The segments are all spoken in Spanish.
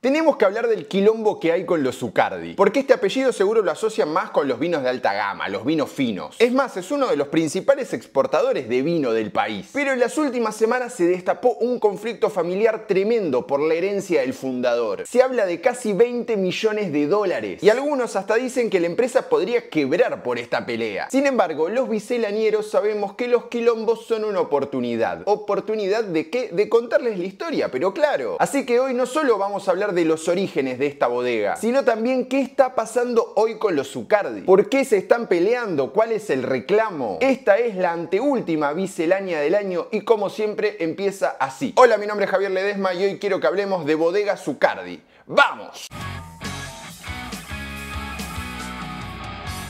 Tenemos que hablar del quilombo que hay con los Zucardi, porque este apellido seguro lo asocian más con los vinos de alta gama, los vinos finos. Es más, es uno de los principales exportadores de vino del país. Pero en las últimas semanas se destapó un conflicto familiar tremendo por la herencia del fundador. Se habla de casi 20 millones de dólares y algunos hasta dicen que la empresa podría quebrar por esta pelea. Sin embargo, los biselanieros sabemos que los quilombos son una oportunidad. ¿Oportunidad de qué? De contarles la historia, pero claro. Así que hoy no solo vamos a hablar de los orígenes de esta bodega, sino también qué está pasando hoy con los Zucardi. ¿Por qué se están peleando? ¿Cuál es el reclamo? Esta es la anteúltima biselánea del año y como siempre empieza así. Hola, mi nombre es Javier Ledesma y hoy quiero que hablemos de Bodega Zucardi. ¡Vamos!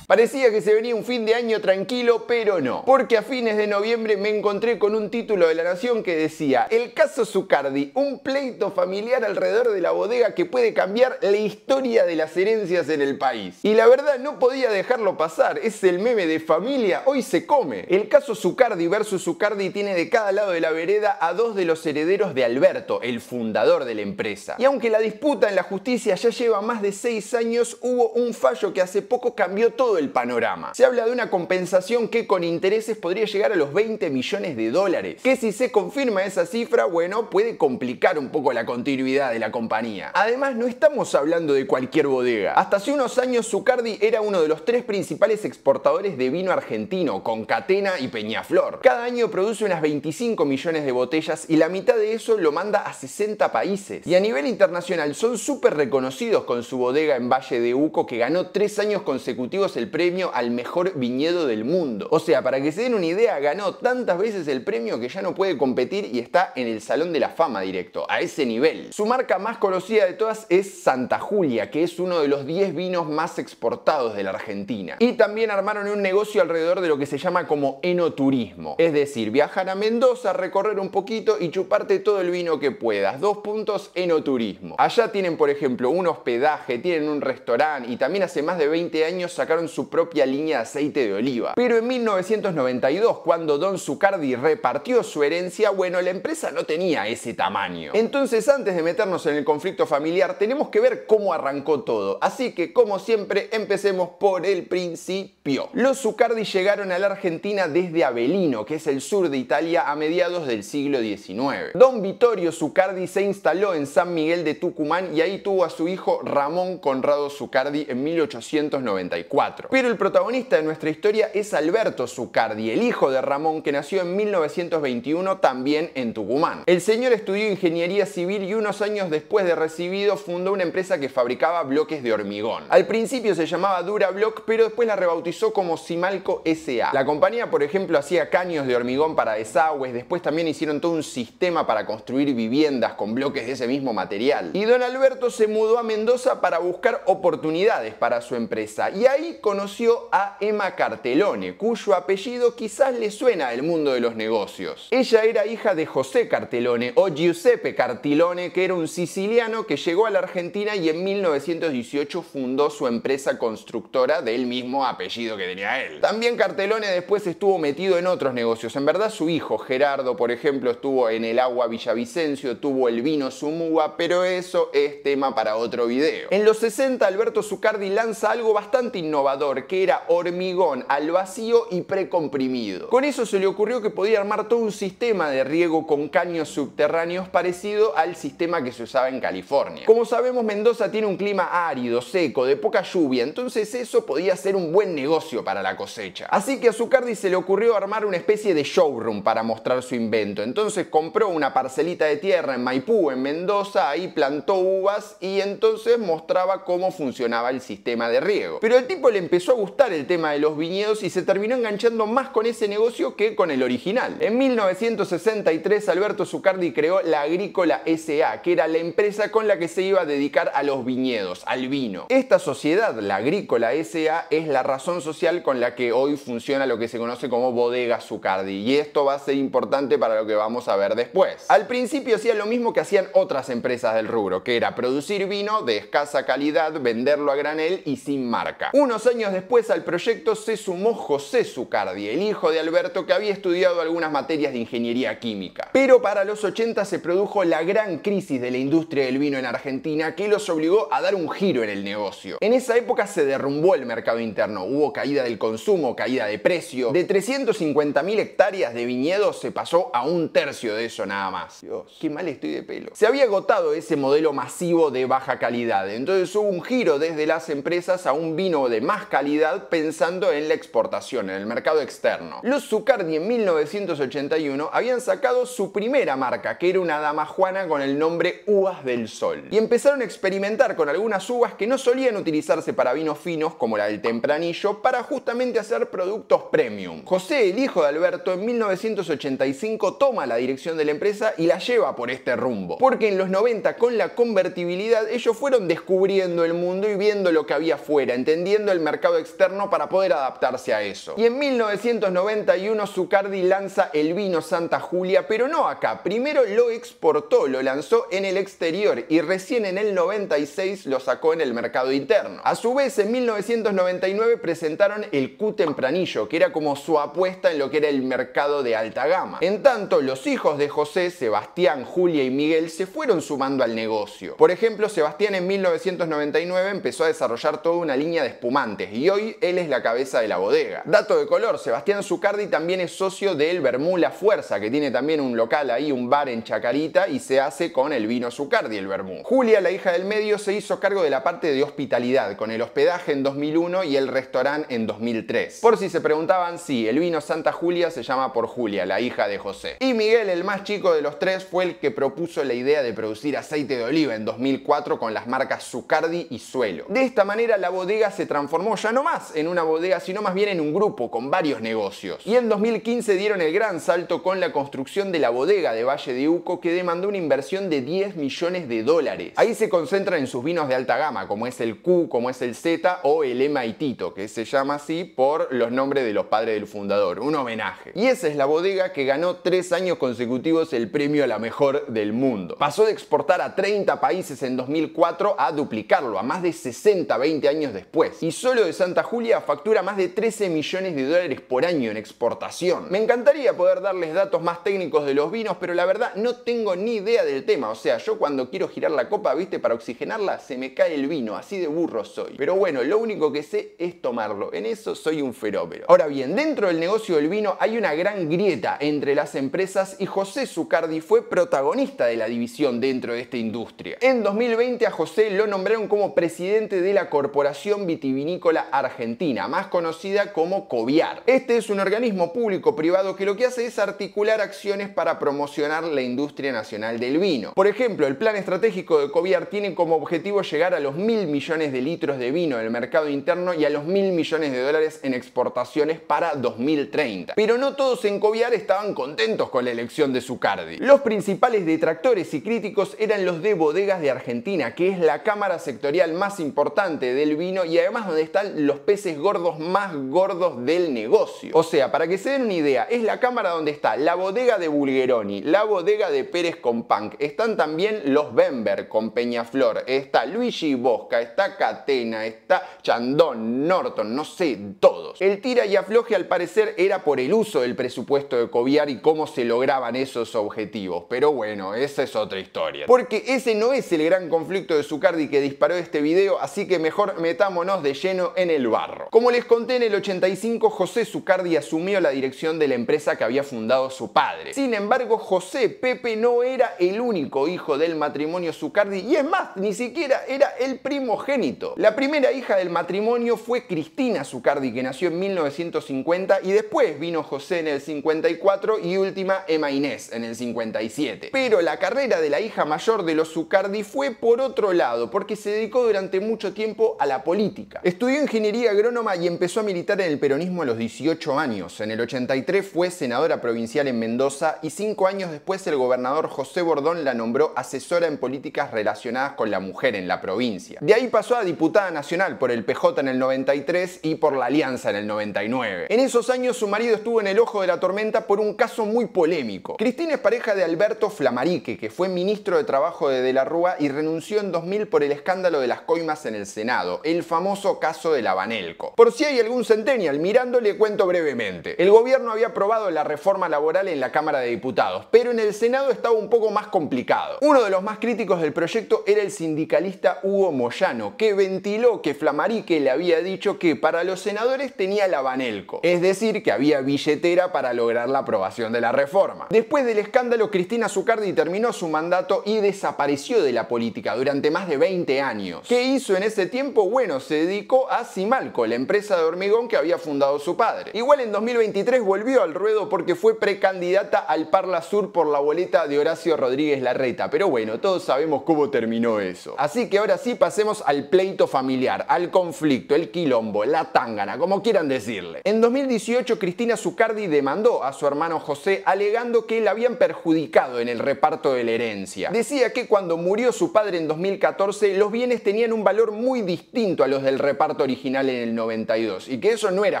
Parecía que se venía un fin de año tranquilo, pero no. Porque a fines de noviembre me encontré con un título de La Nación que decía: el caso Zucardi, un pleito familiar alrededor de la bodega que puede cambiar la historia de las herencias en el país. Y la verdad no podía dejarlo pasar, es el meme de familia, hoy se come. El caso Zucardi versus Zucardi tiene de cada lado de la vereda a dos de los herederos de Alberto, el fundador de la empresa. Y aunque la disputa en la justicia ya lleva más de 6 años, hubo un fallo que hace poco cambió todo el panorama. Se habla de una compensación que con intereses podría llegar a los 20 millones de dólares, que si se confirma esa cifra, bueno, puede complicar un poco la continuidad de la compañía. Además, no estamos hablando de cualquier bodega. Hasta hace unos años Zucardi era uno de los 3 principales exportadores de vino argentino, con Catena y Peñaflor. Cada año produce unas 25 millones de botellas y la mitad de eso lo manda a 60 países. Y a nivel internacional son súper reconocidos con su bodega en Valle de Uco, que ganó 3 años consecutivos el premio al mejor viñedo del mundo. O sea, para que se den una idea, ganó tantas veces el premio que ya no puede competir y está en el Salón de la Fama directo, a ese nivel. Su marca más conocida de todas es Santa Julia, que es uno de los 10 vinos más exportados de la Argentina. Y también armaron un negocio alrededor de lo que se llama como enoturismo. Es decir, viajar a Mendoza, recorrer un poquito y chuparte todo el vino que puedas. 2 puntos, enoturismo. Allá tienen, por ejemplo, un hospedaje, tienen un restaurante y también hace más de 20 años sacaron su propia línea de aceite de oliva. Pero en 1992, cuando Don Zucardi repartió su herencia, bueno, la empresa no tenía ese tamaño. Entonces, antes de meternos en el conflicto familiar, tenemos que ver cómo arrancó todo. Así que, como siempre, empecemos por el principio. Los Zucardi llegaron a la Argentina desde Avellino, que es el sur de Italia, a mediados del siglo XIX. Don Vittorio Zucardi se instaló en San Miguel de Tucumán y ahí tuvo a su hijo Ramón Conrado Zucardi en 1894. Pero el protagonista de nuestra historia es Alberto Zucardi, el hijo de Ramón, que nació en 1921 también en Tucumán. El señor estudió ingeniería civil y unos años después de recibido fundó una empresa que fabricaba bloques de hormigón. Al principio se llamaba Durablock, pero después la rebautizó como Simalco S.A. La compañía, por ejemplo, hacía caños de hormigón para desagües, después también hicieron todo un sistema para construir viviendas con bloques de ese mismo material. Y don Alberto se mudó a Mendoza para buscar oportunidades para su empresa y ahí conoció a Emma Cartelone, cuyo apellido quizás le suena al mundo de los negocios. Ella era hija de José Cartelone o Giuseppe Cartilone, que era un siciliano que llegó a la Argentina y en 1918 fundó su empresa constructora del mismo apellido que tenía él. También Cartelone después estuvo metido en otros negocios. En verdad su hijo Gerardo, por ejemplo, estuvo en el agua Villavicencio, tuvo el vino Sumúa, pero eso es tema para otro video. En los 60 Alberto Zucardi lanza algo bastante innovador, que era hormigón al vacío y precomprimido. Con eso se le ocurrió que podía armar todo un sistema de riego con caños subterráneos parecido al sistema que se usaba en California. Como sabemos, Mendoza tiene un clima árido, seco, de poca lluvia, entonces eso podía ser un buen negocio para la cosecha. Así que a Zucardi se le ocurrió armar una especie de showroom para mostrar su invento. Entonces compró una parcelita de tierra en Maipú, en Mendoza, ahí plantó uvas y entonces mostraba cómo funcionaba el sistema de riego. Pero al tipo le empezó a gustar el tema de los viñedos y se terminó enganchando más con ese negocio que con el original. En 1963 Alberto Zucardi creó la Agrícola S.A., que era la empresa con la que se iba a dedicar a los viñedos, al vino. Esta sociedad, la Agrícola S.A., es la razón social con la que hoy funciona lo que se conoce como Bodega Zucardi, y esto va a ser importante para lo que vamos a ver después. Al principio hacían lo mismo que hacían otras empresas del rubro, que era producir vino de escasa calidad, venderlo a granel y sin marca. Unos años años después al proyecto se sumó José Zucardi, el hijo de Alberto, que había estudiado algunas materias de ingeniería química. Pero para los 80 se produjo la gran crisis de la industria del vino en Argentina, que los obligó a dar un giro en el negocio. En esa época se derrumbó el mercado interno, hubo caída del consumo, caída de precio. De 350.000 hectáreas de viñedos se pasó a 1/3 de eso nada más. Dios, qué mal estoy de pelo. Se había agotado ese modelo masivo de baja calidad, entonces hubo un giro desde las empresas a un vino de más calidad pensando en la exportación, en el mercado externo. Los Zucardi en 1981 habían sacado su primera marca, que era una damajuana con el nombre Uvas del Sol, y empezaron a experimentar con algunas uvas que no solían utilizarse para vinos finos como la del Tempranillo, para justamente hacer productos premium. José, el hijo de Alberto, en 1985 toma la dirección de la empresa y la lleva por este rumbo, porque en los 90 con la convertibilidad ellos fueron descubriendo el mundo y viendo lo que había afuera, entendiendo el mercado externo para poder adaptarse a eso. Y en 1991 Zucardi lanza el vino Santa Julia, pero no acá, primero lo exportó, lo lanzó en el exterior y recién en el 96 lo sacó en el mercado interno. A su vez, en 1999 presentaron el Q Tempranillo, que era como su apuesta en lo que era el mercado de alta gama. En tanto, los hijos de José, Sebastián, Julia y Miguel, se fueron sumando al negocio. Por ejemplo, Sebastián en 1999 empezó a desarrollar toda una línea de espumantes y hoy él es la cabeza de la bodega. Dato de color, Sebastián Zucardi también es socio del Vermú La Fuerza, que tiene también un local ahí, un bar en Chacarita, y se hace con el vino Zucardi, el Vermú. Julia, la hija del medio, se hizo cargo de la parte de hospitalidad, con el hospedaje en 2001 y el restaurante en 2003. Por si se preguntaban, sí, el vino Santa Julia se llama por Julia, la hija de José. Y Miguel, el más chico de los tres, fue el que propuso la idea de producir aceite de oliva en 2004 con las marcas Zucardi y Suelo. De esta manera la bodega se transformó ya no más en una bodega, sino más bien en un grupo con varios negocios. Y en 2015 dieron el gran salto con la construcción de la bodega de Valle de Uco, que demandó una inversión de 10 millones de dólares. Ahí se concentran en sus vinos de alta gama, como es el Q, como es el Z o el Emma y Tito, que se llama así por los nombres de los padres del fundador, un homenaje. Y esa es la bodega que ganó 3 años consecutivos el premio a la mejor del mundo. Pasó de exportar a 30 países en 2004 a duplicarlo a más de 60 20 años después. Y solo de Santa Julia factura más de 13 millones de dólares por año en exportación. Me encantaría poder darles datos más técnicos de los vinos, pero la verdad no tengo ni idea del tema. O sea, yo cuando quiero girar la copa, viste, para oxigenarla se me cae el vino, así de burro soy. Pero bueno, lo único que sé es tomarlo. En eso soy un fenómeno. Ahora bien, dentro del negocio del vino hay una gran grieta entre las empresas y José Zucardi fue protagonista de la división dentro de esta industria. En 2020 a José lo nombraron como presidente de la Corporación Vitivinícola Argentina, más conocida como COVIAR. Este es un organismo público-privado que lo que hace es articular acciones para promocionar la industria nacional del vino. Por ejemplo, el plan estratégico de COVIAR tiene como objetivo llegar a los 1.000 millones de litros de vino en el mercado interno y a los 1.000 millones de dólares en exportaciones para 2030. Pero no todos en COVIAR estaban contentos con la elección de Zucardi. Los principales detractores y críticos eran los de Bodegas de Argentina, que es la cámara sectorial más importante del vino y además donde están los peces gordos más gordos del negocio. O sea, para que se den una idea, es la cámara donde está la bodega de Bulgeroni, la bodega de Pérez con Punk, están también los Bember con Peñaflor, está Luigi Bosca, está Catena, está Chandon, Norton, no sé, todos. El tira y afloje al parecer era por el uso del presupuesto de COVIAR y cómo se lograban esos objetivos, pero bueno, esa es otra historia. Porque ese no es el gran conflicto de Zucardi que disparó este video, así que mejor metámonos de lleno en el barro. Como les conté, en el 85 José Zucardi asumió la dirección de la empresa que había fundado su padre. Sin embargo, José Pepe no era el único hijo del matrimonio Zucardi y es más, ni siquiera era el primogénito. La primera hija del matrimonio fue Cristina Zucardi, que nació en 1950 y después vino José en el 54 y última Emma Inés en el 57. Pero la carrera de la hija mayor de los Zucardi fue por otro lado, porque se dedicó durante mucho tiempo a la política. Estudió ingeniería agrónoma y empezó a militar en el peronismo a los 18 años. En el 83 fue senadora provincial en Mendoza y 5 años después el gobernador José Bordón la nombró asesora en políticas relacionadas con la mujer en la provincia. De ahí pasó a diputada nacional por el PJ en el 93 y por la Alianza en el 99. En esos años su marido estuvo en el ojo de la tormenta por un caso muy polémico. Cristina es pareja de Alberto Flamarique, que fue ministro de Trabajo de la Rúa y renunció en 2000 por el escándalo de las coimas en el Senado, el famoso caso caso de la Banelco. Por si hay algún centennial mirando, le cuento brevemente. El gobierno había aprobado la reforma laboral en la Cámara de Diputados, pero en el Senado estaba un poco más complicado. Uno de los más críticos del proyecto era el sindicalista Hugo Moyano, que ventiló que Flamarique le había dicho que para los senadores tenía la Banelco, es decir, que había billetera para lograr la aprobación de la reforma. Después del escándalo, Cristina Zucardi terminó su mandato y desapareció de la política durante más de 20 años. ¿Qué hizo en ese tiempo? Bueno, se dedicó a Simalco, la empresa de hormigón que había fundado su padre. Igual en 2023 volvió al ruedo porque fue precandidata al Parla Sur por la boleta de Horacio Rodríguez Larreta, pero bueno, todos sabemos cómo terminó eso. Así que ahora sí pasemos al pleito familiar, al conflicto, el quilombo, la tángana, como quieran decirle. En 2018 Cristina Zucardi demandó a su hermano José alegando que la habían perjudicado en el reparto de la herencia. Decía que cuando murió su padre en 2014 los bienes tenían un valor muy distinto a los del reparto original en el 92 y que eso no era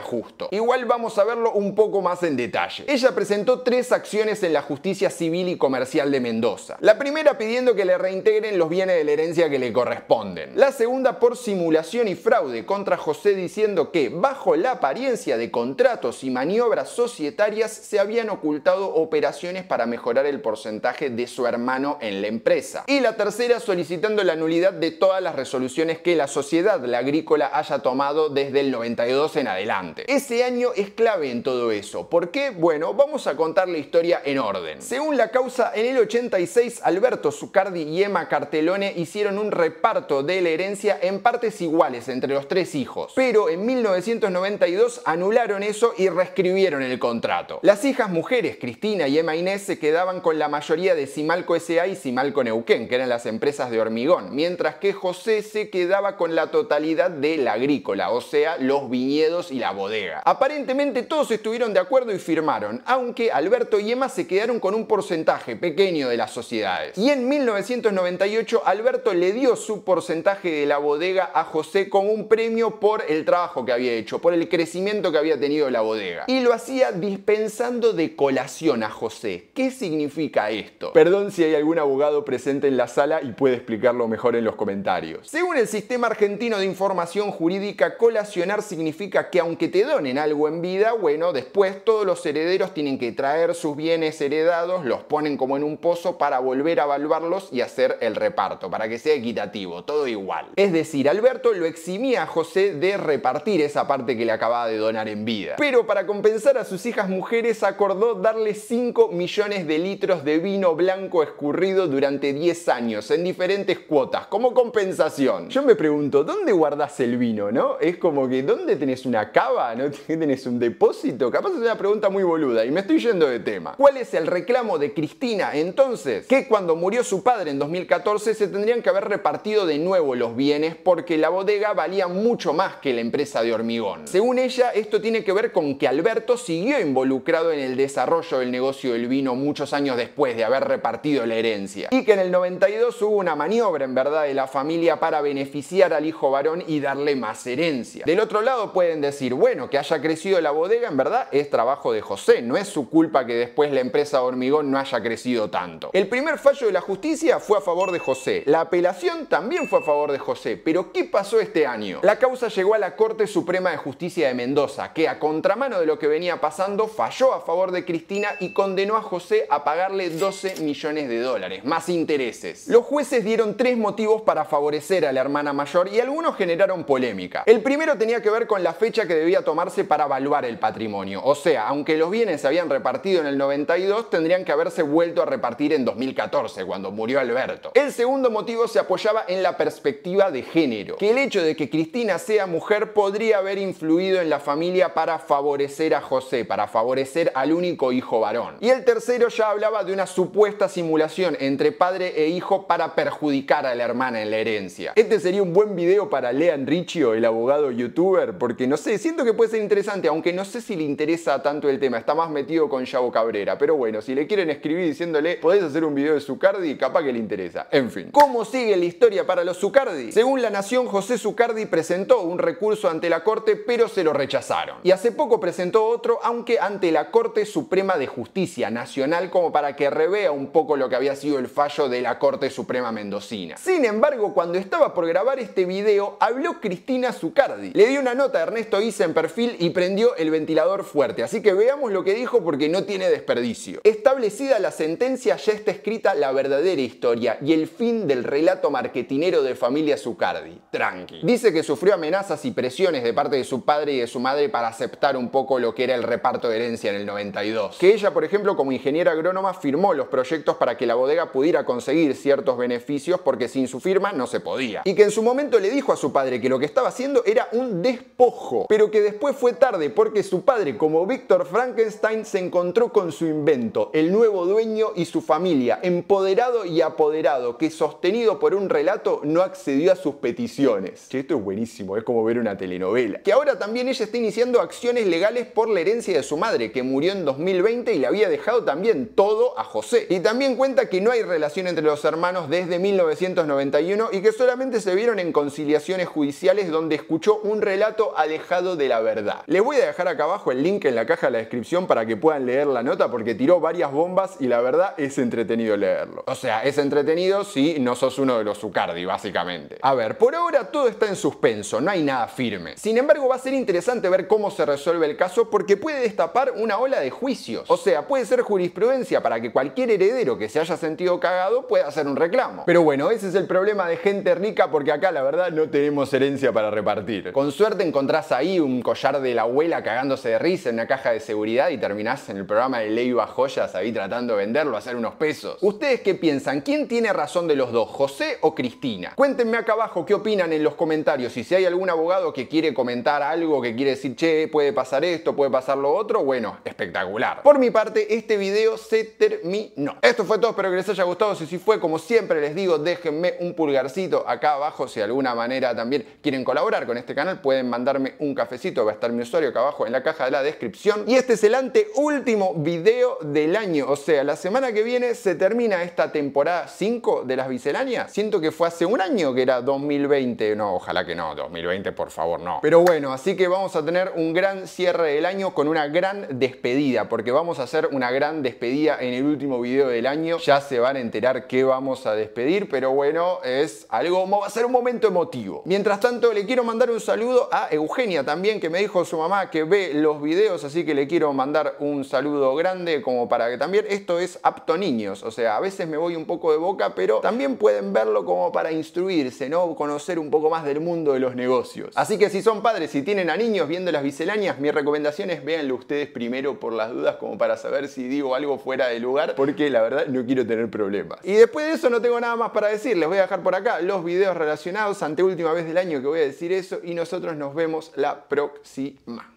justo. Igual vamos a verlo un poco más en detalle. Ella presentó 3 acciones en la justicia civil y comercial de Mendoza. La primera pidiendo que le reintegren los bienes de la herencia que le corresponden. La segunda por simulación y fraude contra José diciendo que bajo la apariencia de contratos y maniobras societarias se habían ocultado operaciones para mejorar el porcentaje de su hermano en la empresa. Y la tercera solicitando la nulidad de todas las resoluciones que la sociedad La Agrícola haya tomado desde el 92 en adelante. Ese año es clave en todo eso. ¿Por qué? Bueno, vamos a contar la historia en orden. Según la causa, en el 86 Alberto Zucardi y Emma Cartelone hicieron un reparto de la herencia en partes iguales entre los 3 hijos. Pero en 1992 anularon eso y reescribieron el contrato. Las hijas mujeres, Cristina y Emma Inés, se quedaban con la mayoría de Simalco S.A. y Simalco Neuquén, que eran las empresas de hormigón, mientras que José se quedaba con la totalidad de La Agrícola, o sea, los viñedos y la bodega. Aparentemente todos estuvieron de acuerdo y firmaron, aunque Alberto y Emma se quedaron con un porcentaje pequeño de las sociedades. Y en 1998 Alberto le dio su porcentaje de la bodega a José como un premio por el trabajo que había hecho, por el crecimiento que había tenido la bodega. Y lo hacía dispensando de colación a José. ¿Qué significa esto? Perdón si hay algún abogado presente en la sala y puede explicarlo mejor en los comentarios. Según el Sistema Argentino de Información Jurídica, colacionar significa que aunque te donen algo en vida, bueno, después todos los herederos tienen que traer sus bienes heredados, los ponen como en un pozo para volver a evaluarlos y hacer el reparto, para que sea equitativo, todo igual. Es decir, Alberto lo eximía a José de repartir esa parte que le acababa de donar en vida. Pero para compensar a sus hijas mujeres acordó darle 5 millones de litros de vino blanco escurrido durante 10 años en diferentes cuotas, como compensación. Yo me pregunto, ¿dónde guardás el vino, no? Es como que, ¿dónde tenés una cava? ¿No tenés un depósito? Capaz es una pregunta muy boluda y me estoy yendo de tema. ¿Cuál es el reclamo de Cristina entonces? Que cuando murió su padre en 2014 se tendrían que haber repartido de nuevo los bienes porque la bodega valía mucho más que la empresa de hormigón. Según ella, esto tiene que ver con que Alberto siguió involucrado en el desarrollo del negocio del vino muchos años después de haber repartido la herencia. Y que en el 92 hubo una maniobra en verdad de la familia para beneficiar al hijo varón y darle más herencia. Del otro lado pueden decir, bueno, que haya crecido la bodega en verdad es trabajo de José, no es su culpa que después la empresa de hormigón no haya crecido tanto. El primer fallo de la justicia fue a favor de José, la apelación también fue a favor de José, pero ¿qué pasó este año? La causa llegó a la Corte Suprema de Justicia de Mendoza, que a contramano de lo que venía pasando falló a favor de Cristina y condenó a José a pagarle 12 millones de dólares, más intereses. Los jueces dieron 3 motivos para favorecer a la hermana mayor y algunos generaron polémica. El primero tenía que ver con la fecha que debía tomarse para evaluar el patrimonio, o sea, aunque los bienes se habían repartido en el 92, tendrían que haberse vuelto a repartir en 2014, cuando murió Alberto. El segundo motivo se apoyaba en la perspectiva de género, que el hecho de que Cristina sea mujer podría haber influido en la familia para favorecer a José, para favorecer al único hijo varón. Y el tercero ya hablaba de una supuesta simulación entre padre e hijo para perjudicar a la hermana en la herencia. Este sería un buen video para Lean Riccio, el abogado youtuber, porque no sé, siento que puede ser interesante, aunque no sé si le interesa tanto el tema, está más metido con Yago Cabrera, pero bueno, si le quieren escribir diciéndole, podés hacer un video de Zucardi, capaz que le interesa. En fin, ¿cómo sigue la historia para los Zucardi? Según La Nación, José Zucardi presentó un recurso ante la Corte, pero se lo rechazaron. Y hace poco presentó otro, aunque ante la Corte Suprema de Justicia Nacional, como para que revea un poco lo que había sido el fallo de la Corte Suprema mendocina. Sin embargo, cuando estaba por grabar este video, habló Cristina Cristina Zucardi. Le dio una nota a Ernesto Isa en Perfil y prendió el ventilador fuerte. Así que veamos lo que dijo porque no tiene desperdicio. Establecida la sentencia, ya está escrita la verdadera historia y el fin del relato marketinero de familia Zucardi. Tranqui. Dice que sufrió amenazas y presiones de parte de su padre y de su madre para aceptar un poco lo que era el reparto de herencia en el 92. Que ella, por ejemplo, como ingeniera agrónoma, firmó los proyectos para que la bodega pudiera conseguir ciertos beneficios porque sin su firma no se podía. Y que en su momento le dijo a su padre que lo que estaba haciendo era un despojo, pero que después fue tarde porque su padre, como Víctor Frankenstein, se encontró con su invento, el nuevo dueño y su familia, empoderado y apoderado, que sostenido por un relato no accedió a sus peticiones. Che, esto es buenísimo, es como ver una telenovela. Que ahora también ella está iniciando acciones legales por la herencia de su madre, que murió en 2020 y le había dejado también todo a José. Y también cuenta que no hay relación entre los hermanos desde 1991 y que solamente se vieron en conciliaciones judiciales donde escuchó un relato alejado de la verdad. Les voy a dejar acá abajo el link en la caja de la descripción para que puedan leer la nota porque tiró varias bombas y la verdad es entretenido leerlo. O sea, es entretenido si no sos uno de los Zucardi, básicamente. A ver, por ahora todo está en suspenso, no hay nada firme. Sin embargo, va a ser interesante ver cómo se resuelve el caso porque puede destapar una ola de juicios. O sea, puede ser jurisprudencia para que cualquier heredero que se haya sentido cagado pueda hacer un reclamo. Pero bueno, ese es el problema de gente rica porque acá la verdad no tenemos herencia para repartir. Con suerte encontrás ahí un collar de la abuela cagándose de risa en una caja de seguridad y terminás en el programa de Leiva Joyas ahí tratando de venderlo, hacer unos pesos. ¿Ustedes qué piensan? ¿Quién tiene razón de los dos, José o Cristina? Cuéntenme acá abajo qué opinan en los comentarios y si hay algún abogado que quiere comentar algo, que quiere decir, che, puede pasar esto, puede pasar lo otro, bueno, espectacular. Por mi parte, este video se terminó. Esto fue todo, espero que les haya gustado. Si fue, como siempre les digo, déjenme un pulgarcito acá abajo. Si de alguna manera también quieren colaborar con este canal, pueden mandarme un cafecito, va a estar mi usuario acá abajo en la caja de la descripción. Y este es el anteúltimo video del año, o sea, la semana que viene se termina esta temporada 5 de las misceláneas. Siento que fue hace un año que era 2020, no, ojalá que no, 2020 por favor no. Pero bueno, así que vamos a tener un gran cierre del año con una gran despedida, porque vamos a hacer una gran despedida en el último video del año. Ya se van a enterar qué vamos a despedir, pero bueno, es algo, va a ser un momento emotivo. Mientras tanto, le quiero mandar un saludo a Eugenia también, que me dijo su mamá que ve los videos, así que le quiero mandar un saludo grande como para que también esto es apto niños, o sea, a veces me voy un poco de boca, pero también pueden verlo como para instruirse, ¿no? Conocer un poco más del mundo de los negocios. Así que si son padres y tienen a niños viendo las misceláneas, mi recomendación es véanlo ustedes primero por las dudas, como para saber si digo algo fuera de lugar, porque la verdad no quiero tener problemas. Y después de eso no tengo nada más para decir, les voy a dejar por acá los videos relacionados, anteúltima vez del año que voy a decir eso, y nosotros nos vemos la próxima.